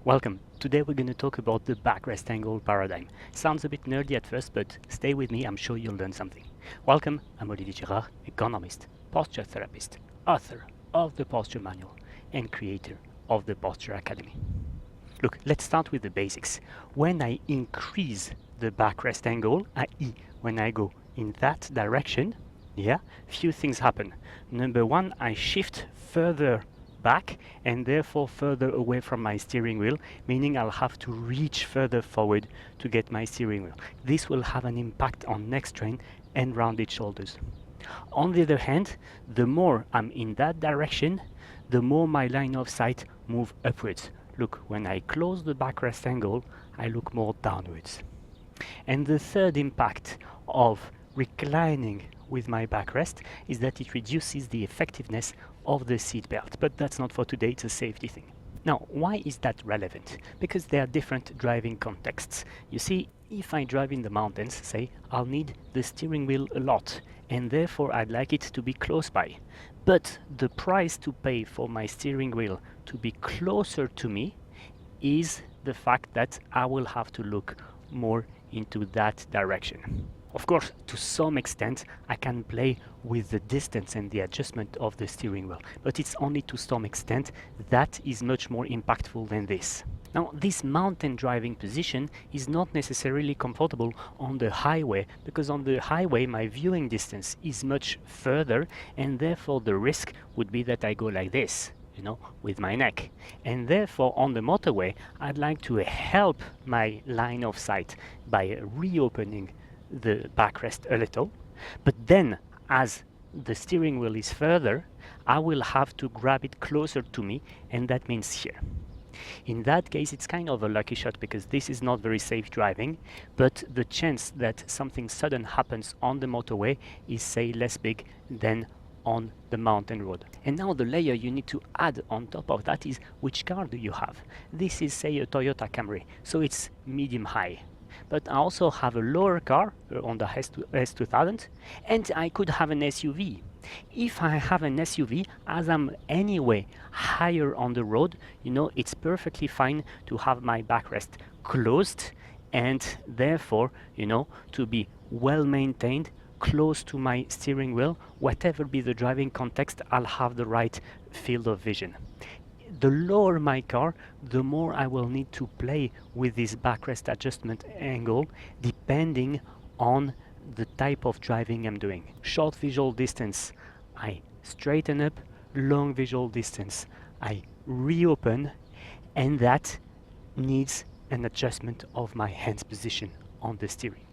Welcome. Today we're going to talk about the backrest angle paradigm. Sounds a bit nerdy at first, but stay with me, I'm sure you'll learn something. Welcome, I'm Olivier Girard, economist, posture therapist, author of the Posture Manual, and creator of the Posture Academy. Look, let's start with the basics. When I increase the backrest angle, i.e. when I go in that direction, few things happen. Number one, I shift further back and therefore further away from my steering wheel, meaning I'll have to reach further forward to get my steering wheel. This will have an impact on neck strain and rounded shoulders. On the other hand, the more I'm in that direction, the more my line of sight move upwards. Look, when I close the backrest angle, I look more downwards. And the third impact of reclining with my backrest is that it reduces the effectiveness of the seat belt. But that's not for today, it's a safety thing. Now, why is that relevant? Because there are different driving contexts. You see, if I drive in the mountains, say, I'll need the steering wheel a lot, and therefore I'd like it to be close by. But the price to pay for my steering wheel to be closer to me is the fact that I will have to look more into that direction. Of course, to some extent, I can play with the distance and the adjustment of the steering wheel, but it's only to some extent. That is much more impactful than this. Now, this mountain driving position is not necessarily comfortable on the highway, because on the highway my viewing distance is much further, and therefore the risk would be that I go like this, with my neck. And therefore on the motorway, I'd like to help my line of sight by reopening the backrest a little, but then as the steering wheel is further, I will have to grab it closer to me, and that means here. In that case, it's kind of a lucky shot because this is not very safe driving, but the chance that something sudden happens on the motorway is, say, less big than on the mountain road. And now the layer you need to add on top of that is, which car do you have? This is, say, a Toyota Camry, so it's medium high. But I also have a lower car on the S2000, and I could have an SUV. If I have an SUV, as I'm anyway higher on the road, it's perfectly fine to have my backrest closed, and therefore, to be well maintained, close to my steering wheel. Whatever be the driving context, I'll have the right field of vision. The lower my car, the more I will need to play with this backrest adjustment angle depending on the type of driving I'm doing. Short visual distance, I straighten up. Long visual distance, I reopen, and that needs an adjustment of my hands position on the steering.